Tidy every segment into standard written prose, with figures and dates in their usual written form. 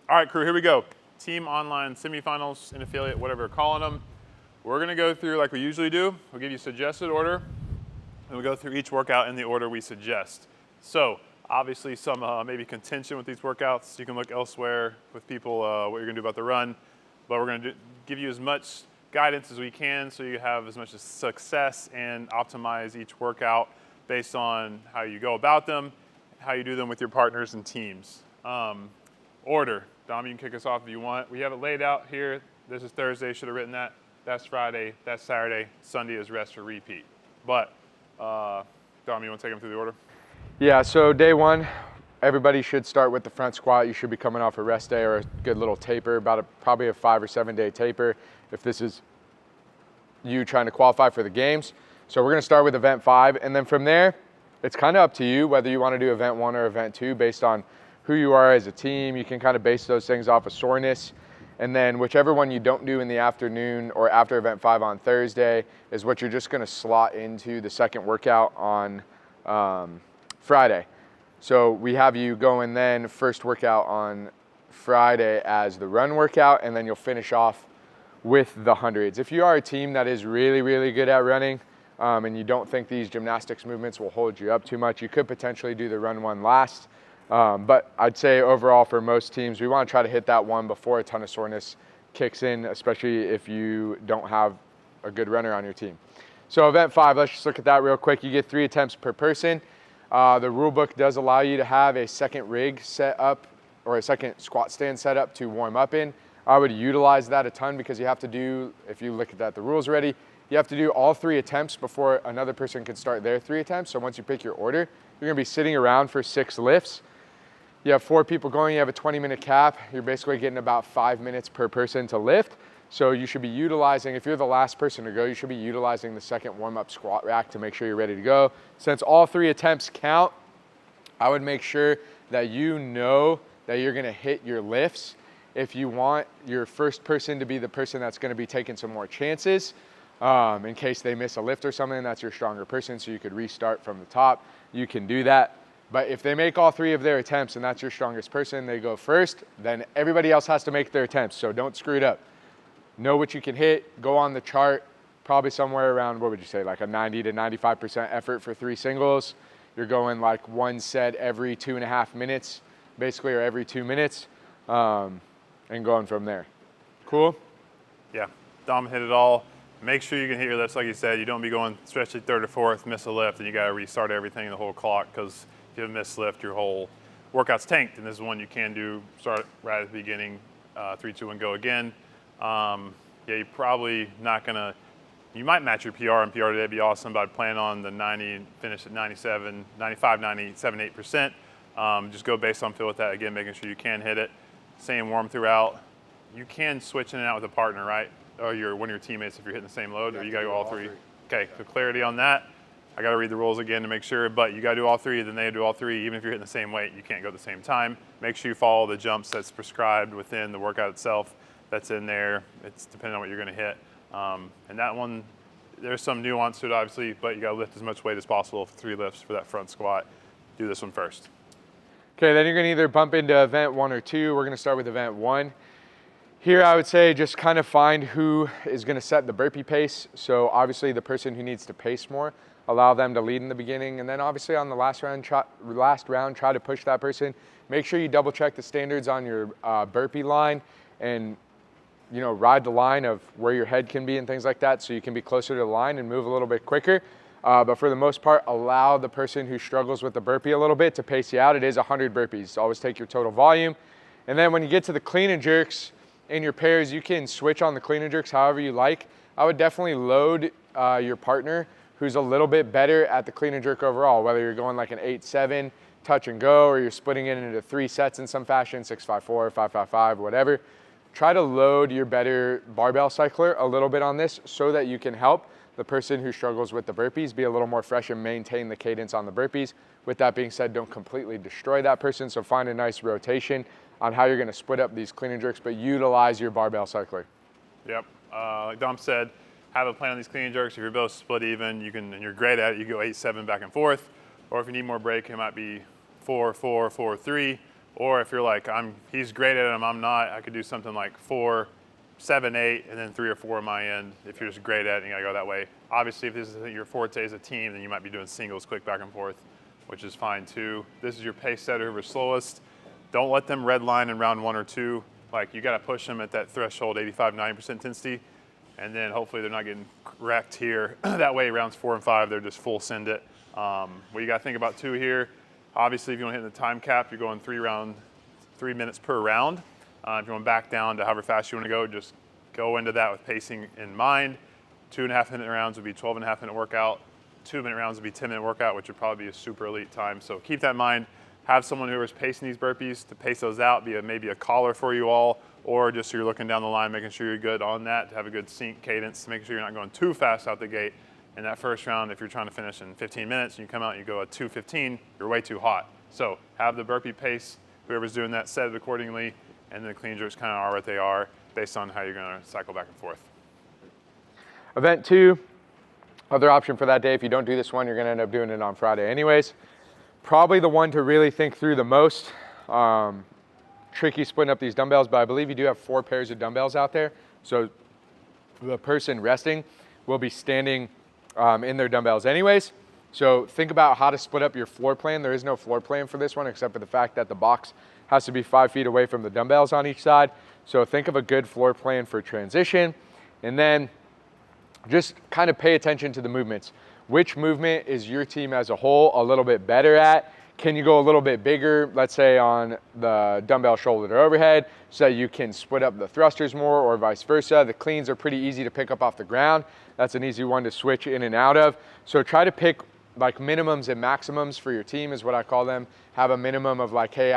All right, crew, here we go. Team online semifinals and affiliate, whatever you're calling them. We're gonna go through like we usually do. We'll give you suggested order, and we'll go through each workout in the order we suggest. So, obviously some maybe contention with these workouts. You can look elsewhere with people, what you're gonna do about the run, but we're gonna give you as much guidance as we can so you have as much success and optimize each workout based on how you go about them, how you do them with your partners and teams. Order. Dom, you can kick us off if you want. We have it laid out here. This is Thursday, should have written that. That's Friday, that's Saturday. Sunday is rest or repeat. But, Dom, you want to take them through the order? Yeah, so day one, everybody should start with the front squat. You should be coming off a rest day or a good little taper, probably a 5 or 7 day taper if this is you trying to qualify for the games. So we're gonna start with event 5, and then from there, it's kind of up to you whether you want to do event 1 or event 2 based on who you are as a team. You can kind of base those things off of soreness. And then whichever one you don't do in the afternoon or after event 5 on Thursday is what you're just gonna slot into the second workout on Friday. So we have you going then first workout on Friday as the run workout, and then you'll finish off with the hundreds. If you are a team that is really, really good at running and you don't think these gymnastics movements will hold you up too much, you could potentially do the run one last. But I'd say overall for most teams, we want to try to hit that one before a ton of soreness kicks in, especially if you don't have a good runner on your team. So event 5, let's just look at that real quick. You get 3 attempts per person. The rule book does allow you to have a second rig set up or a second squat stand set up to warm up in. I would utilize that a ton because you have to do, if you look at the rules already, you have to do all 3 attempts before another person can start their 3 attempts. So once you pick your order, you're gonna be sitting around for 6 lifts. You have 4 people going, you have a 20-minute cap. You're basically getting about 5 minutes per person to lift. So you should be utilizing, if you're the last person to go, you should be utilizing the second warm-up squat rack to make sure you're ready to go. Since all 3 attempts count, I would make sure that you know that you're gonna hit your lifts. If you want your first person to be the person that's gonna be taking some more chances, in case they miss a lift or something, that's your stronger person, so you could restart from the top, you can do that. But if they make all 3 of their attempts and that's your strongest person, they go first, then everybody else has to make their attempts, so don't screw it up. Know what you can hit, go on the chart, probably somewhere around, what would you say, like a 90 to 95% effort for 3 singles. You're going like 1 set every 2.5 minutes, basically, or every 2 minutes, and going from there. Cool? Yeah, Dom hit it all. Make sure you can hit your lifts, like you said. You don't be going, especially 3rd or 4th, miss a lift, and you gotta restart everything, the whole clock, because if you have a missed lift, your whole workout's tanked. And this is one you can do, start right at the beginning, 3, 2, 1, go again. Yeah, you're probably not gonna, you might match your PR, and PR today would be awesome, but I'd plan on the 90, finish at 97, 95, 97, 8%. Just go based on feel with that, again, making sure you can hit it. Staying warm throughout. You can switch in and out with a partner, right? Or one of your teammates if you're hitting the same load, or you gotta go all 3. Okay, so clarity on that. I gotta read the rules again to make sure, but you gotta do all 3, then they do all 3. Even if you're hitting the same weight, you can't go at the same time. Make sure you follow the jumps that's prescribed within the workout itself. That's in there. It's depending on what you're gonna hit. And that one, there's some nuance to it obviously, but you gotta lift as much weight as possible for 3 lifts for that front squat. Do this one first. Okay, then you're gonna either bump into event 1 or 2. We're gonna start with event 1. Here I would say just kind of find who is gonna set the burpee pace. So obviously the person who needs to pace more, allow them to lead in the beginning. And then obviously on the last round, try to push that person. Make sure you double check the standards on your burpee line and ride the line of where your head can be and things like that so you can be closer to the line and move a little bit quicker. But for the most part, allow the person who struggles with the burpee a little bit to pace you out. It is 100 burpees. Always take your total volume. And then when you get to the clean and jerks in your pairs, you can switch on the clean and jerks however you like. I would definitely load your partner who's a little bit better at the clean and jerk overall, whether you're going like an 8-7 touch and go, or you're splitting it into 3 sets in some fashion, 6-5-4, 5-5-5, whatever. Try to load your better barbell cycler a little bit on this so that you can help the person who struggles with the burpees be a little more fresh and maintain the cadence on the burpees. With that being said, don't completely destroy that person, so find a nice rotation on how you're gonna split up these clean and jerks, but utilize your barbell cycler. Yep, like Dom said, have a plan on these clean and jerks. If you're both split even, you can, and you're great at it, you go 8-7 back and forth. Or if you need more break, it might be 4-4, 4-3, Or if you're like, he's great at them, I'm not, I could do something like 4, 7, 8, and then 3 or 4 on my end. If you're just great at it, you gotta go that way. Obviously, if this isn't your forte as a team, then you might be doing singles quick back and forth, which is fine too. This is your pace setter, whoever's slowest. Don't let them red line in round 1 or 2. Like, you gotta push them at that threshold 85, 90% intensity, and then hopefully they're not getting wrecked here. That way, rounds 4 and 5, they're just full send it. What you gotta think about too here, obviously if you wanna hit the time cap, you're going 3 minutes per round. If you want to back down to however fast you want to go, just go into that with pacing in mind. 2.5 minute rounds would be 12.5 minute workout. 2 minute rounds would be 10 minute workout, which would probably be a super elite time. So keep that in mind. Have someone who is pacing these burpees to pace those out, maybe a caller for you all, or just so you're looking down the line, making sure you're good on that, to have a good sync cadence, making sure you're not going too fast out the gate. In that first round, if you're trying to finish in 15 minutes and you come out and you go at 2:15, you're way too hot. So have the burpee pace, whoever's doing that, set it accordingly, and then the clean jerks kind of are what they are based on how you're going to cycle back and forth. Event 2, other option for that day, if you don't do this one, you're going to end up doing it on Friday anyways. Probably the one to really think through the most. Tricky splitting up these dumbbells, but I believe you do have 4 pairs of dumbbells out there. So the person resting will be standing in their dumbbells anyways. So think about how to split up your floor plan. There is no floor plan for this one except for the fact that the box has to be 5 feet away from the dumbbells on each side. So think of a good floor plan for transition, and then just kind of pay attention to the movements. Which movement is your team as a whole a little bit better at? Can you go a little bit bigger, let's say on the dumbbell shoulder to overhead, so that you can split up the thrusters more, or vice versa? The cleans are pretty easy to pick up off the ground. That's an easy one to switch in and out of. So try to pick like minimums and maximums for your team is what I call them. Have a minimum of like, hey,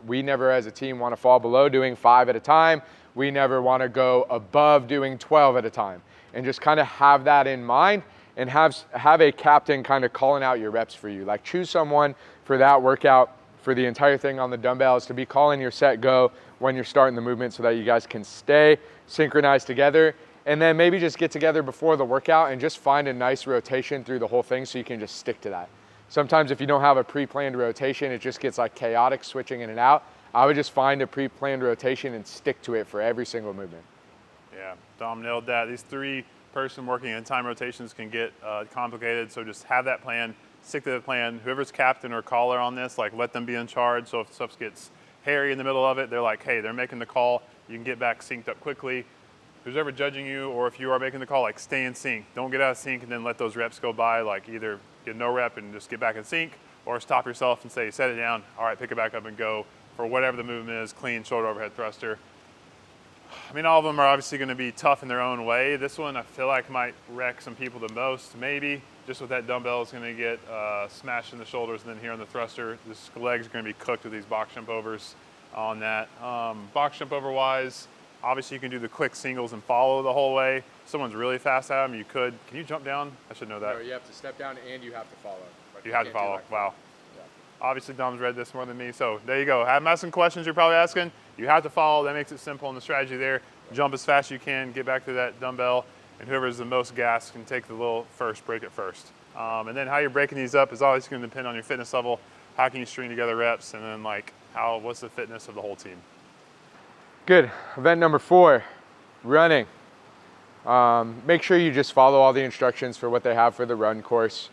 we never as a team want to fall below doing 5 at a time. We never want to go above doing 12 at a time. And just kind of have that in mind, and have a captain kind of calling out your reps for you. Like, choose someone for that workout, for the entire thing on the dumbbells, to be calling your set go when you're starting the movement, so that you guys can stay synchronized together. And then maybe just get together before the workout and just find a nice rotation through the whole thing so you can just stick to that. Sometimes if you don't have a pre-planned rotation, it just gets like chaotic switching in and out. I would just find a pre-planned rotation and stick to it for every single movement. Yeah, Dom nailed that. These 3-person working in time rotations can get complicated, so just have that plan, stick to the plan. Whoever's captain or caller on this, like, let them be in charge. So if stuff gets hairy in the middle of it, they're like, hey, they're making the call. You can get back synced up quickly. Who's ever judging you, or if you are making the call, like, stay in sync. Don't get out of sync and then let those reps go by. Like, either get no rep and just get back in sync, or stop yourself and say, set it down. All right, pick it back up and go for whatever the movement is, clean shoulder overhead thruster. I mean, all of them are obviously going to be tough in their own way. This one I feel like might wreck some people the most, maybe. Just with that dumbbell is going to get smashed in the shoulders, and then here on the thruster, this leg's going to be cooked with these box jump overs on that. Box jump over wise, obviously you can do the quick singles and follow the whole way. If someone's really fast at them, you could. Can you jump down? I should know that. No, you have to step down and you have to follow. You have to follow. Wow. Obviously, Dom's read this more than me, so there you go. I'm asking questions you're probably asking. You have to follow. That makes it simple, and the strategy there, jump as fast as you can, get back to that dumbbell, and whoever's the most gas can take the little first, break it first. And then how you're breaking these up is always going to depend on your fitness level. How can you string together reps, and then like what's the fitness of the whole team? Good. Event number 4, running. Make sure you just follow all the instructions for what they have for the run course.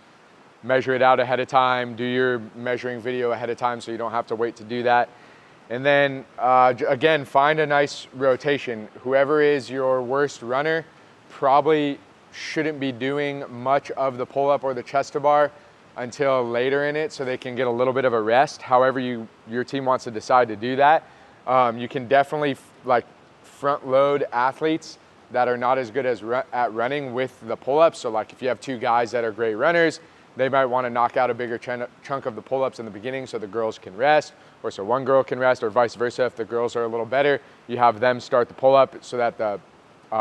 Measure it out ahead of time. Do your measuring video ahead of time so you don't have to wait to do that. And then again, find a nice rotation. Whoever is your worst runner probably shouldn't be doing much of the pull-up or the chest to bar until later in it, so they can get a little bit of a rest. However your team wants to decide to do that. You can definitely like front load athletes that are not as good at running with the pull-ups. So like if you have 2 guys that are great runners, they might want to knock out a bigger chunk of the pull-ups in the beginning so the girls can rest, or so one girl can rest, or vice versa. If the girls are a little better, you have them start the pull-up so that the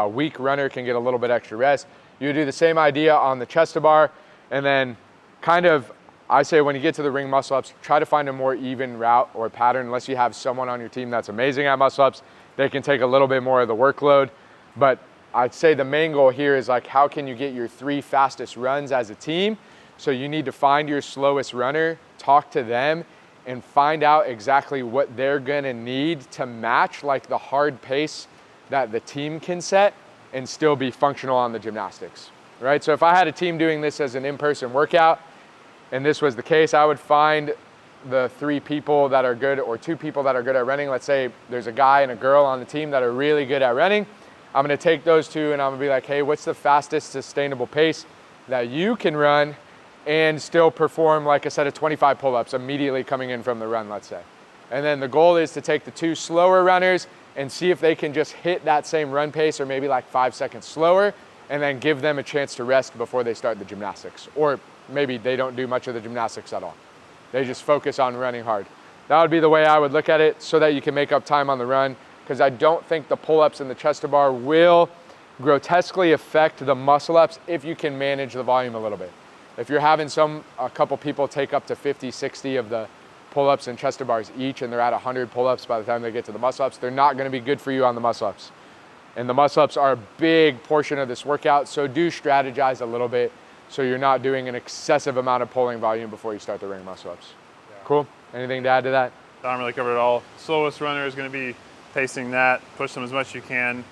weak runner can get a little bit extra rest. You do the same idea on the chest to bar, and then kind of, I say when you get to the ring muscle ups, try to find a more even route or pattern. Unless you have someone on your team that's amazing at muscle ups, they can take a little bit more of the workload. But I'd say the main goal here is like, how can you get your 3 fastest runs as a team? So you need to find your slowest runner, talk to them, and find out exactly what they're gonna need to match like the hard pace that the team can set and still be functional on the gymnastics, right? So if I had a team doing this as an in-person workout and this was the case, I would find the 3 people that are good or 2 people that are good at running. Let's say there's a guy and a girl on the team that are really good at running. I'm gonna take those 2 and I'm gonna be like, hey, what's the fastest sustainable pace that you can run and still perform like a set of 25 pull-ups immediately coming in from the run, let's say. And then the goal is to take the 2 slower runners and see if they can just hit that same run pace or maybe like 5 seconds slower, and then give them a chance to rest before they start the gymnastics. Or maybe they don't do much of the gymnastics at all. They just focus on running hard. That would be the way I would look at it, so that you can make up time on the run, because I don't think the pull-ups and the chest to bar will grotesquely affect the muscle ups if you can manage the volume a little bit. If you're having a couple people take up to 50, 60 of the pull-ups and chest to bars each, and they're at 100 pull-ups by the time they get to the muscle ups, they're not gonna be good for you on the muscle ups. And the muscle ups are a big portion of this workout, so do strategize a little bit so you're not doing an excessive amount of pulling volume before you start the ring muscle ups. Yeah. Cool, anything to add to that? Dom really covered it all. Slowest runner is gonna be pacing that, push them as much as you can.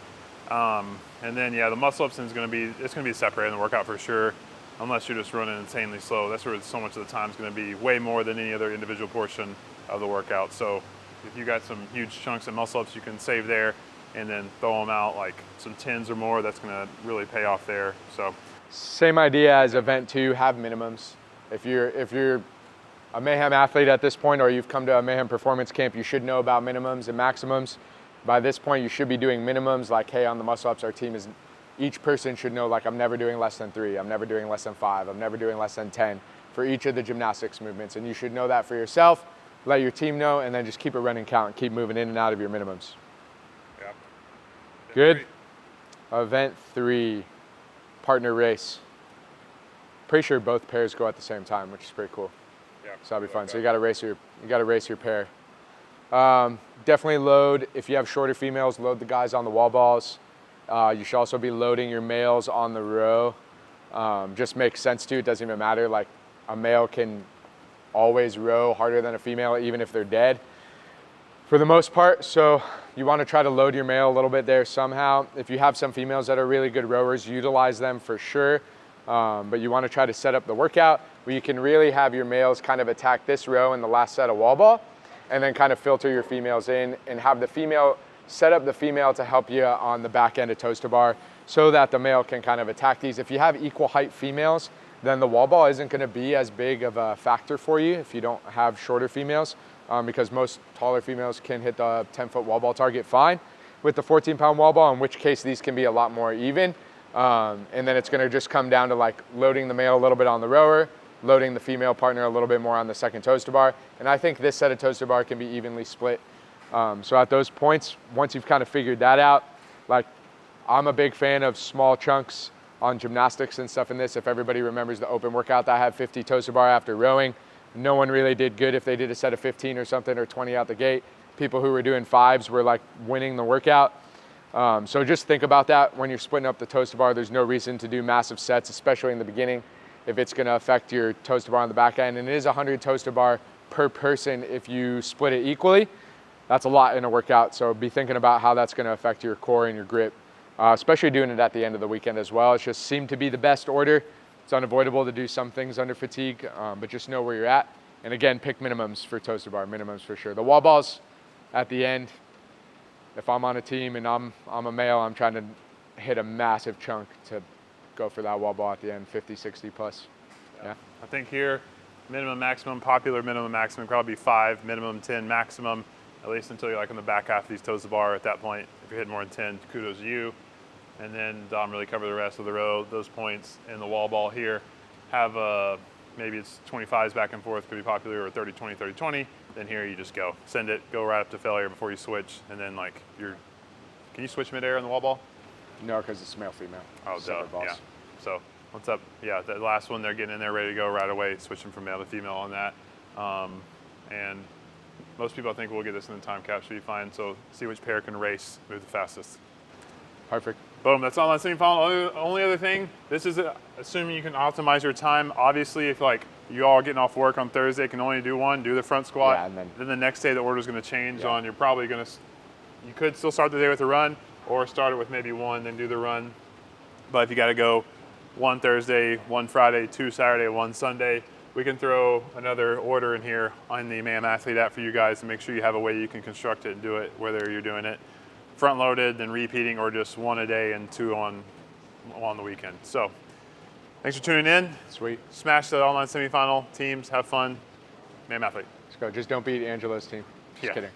And then yeah, the muscle ups it's gonna be separate in the workout for sure, unless you're just running insanely slow. That's where so much of the time is gonna be way more than any other individual portion of the workout. So if you got some huge chunks of muscle ups you can save there and then throw them out like some 10s or more, that's gonna really pay off there. So same idea as event 2, have minimums. If you're a Mayhem athlete at this point, or you've come to a Mayhem performance camp, you should know about minimums and maximums. By this point, you should be doing minimums like, hey, on the muscle ups, each person should know, like, I'm never doing less than 3, I'm never doing less than 5, I'm never doing less than 10 for each of the gymnastics movements. And you should know that for yourself, let your team know, and then just keep a running count and keep moving in and out of your minimums. Yeah. Good? Event 3, partner race. Pretty sure both pairs go at the same time, which is pretty cool. Yeah. So that'll be fun. So you gotta race your pair. Definitely load, if you have shorter females, load the guys on the wall balls. You should also be loading your males on the row. Just makes sense to, it doesn't even matter. Like, a male can always row harder than a female, even if they're dead, for the most part. So you wanna try to load your male a little bit there somehow. If you have some females that are really good rowers, utilize them for sure. But you wanna try to set up the workout where you can really have your males kind of attack this row in the last set of wall ball, and then kind of filter your females in and have the female, set up the female to help you on the back end of toes to bar so that the male can kind of attack these. If you have equal height females, then the wall ball isn't gonna be as big of a factor for you if you don't have shorter females, because most taller females can hit the 10-foot wall ball target fine with the 14-pound wall ball, in which case these can be a lot more even. And then it's gonna just come down to like loading the male a little bit on the rower, loading the female partner a little bit more on the second toes to bar. And I think this set of toes to bar can be evenly split. So at those points, once you've kind of figured that out, like, I'm a big fan of small chunks on gymnastics and stuff in this. If everybody remembers the open workout that I had 50 toes to bar after rowing, no one really did good if they did a set of 15 or something, or 20 out the gate. People who were doing 5s were like winning the workout. So just think about that when you're splitting up the toes to bar. There's no reason to do massive sets, especially in the beginning, if it's gonna affect your toes to bar on the back end. And it is 100 toes to bar per person if you split it equally. That's a lot in a workout, so be thinking about how that's gonna affect your core and your grip, especially doing it at the end of the weekend as well. It just seemed to be the best order. It's unavoidable to do some things under fatigue, but just know where you're at. And again, pick minimums for toes to bar, minimums for sure. The wall balls at the end, if I'm on a team and I'm a male, I'm trying to hit a massive chunk to go for that wall ball at the end, 50, 60 plus. Yeah. I think here, minimum, maximum, popular minimum, maximum, probably 5, minimum 10, maximum, at least until you're like on the back half of these toes to bar. At that point, if you're hitting more than 10, kudos to you. And then Dom really covered the rest of the row, those points. And the wall ball here, have maybe it's 25s back and forth, could be popular, or 30, 20, 30, 20. Then here you just go, send it, go right up to failure before you switch. And then like can you switch midair on the wall ball? No, because it's male, female. Oh, duh, yeah. So what's up? Yeah, the last one, they're getting in there ready to go right away, switching from male to female on that. And most people, I think, will get this in the time cap, should be fine. So see which pair can race, move the fastest. Perfect. Boom, that's online semifinal. Only other thing, this is assuming you can optimize your time. Obviously, if like you all getting off work on Thursday can only do one, do the front squat. Yeah, and then the next day the order's going to change Yeah. on. You're probably going to, you could still start the day with a run, or start it with maybe one, then do the run. But if you got to go 1 Thursday, 1 Friday, 2 Saturday, 1 Sunday, we can throw another order in here on the Mayhem Athlete app for you guys to make sure you have a way you can construct it and do it, whether you're doing it front loaded, then repeating, or just 1 a day and 2 on the weekend. So thanks for tuning in. Sweet. Smash the online semifinal teams. Have fun. Mayhem Athlete. Let's go. Just don't beat Angela's team. Just Yeah. kidding.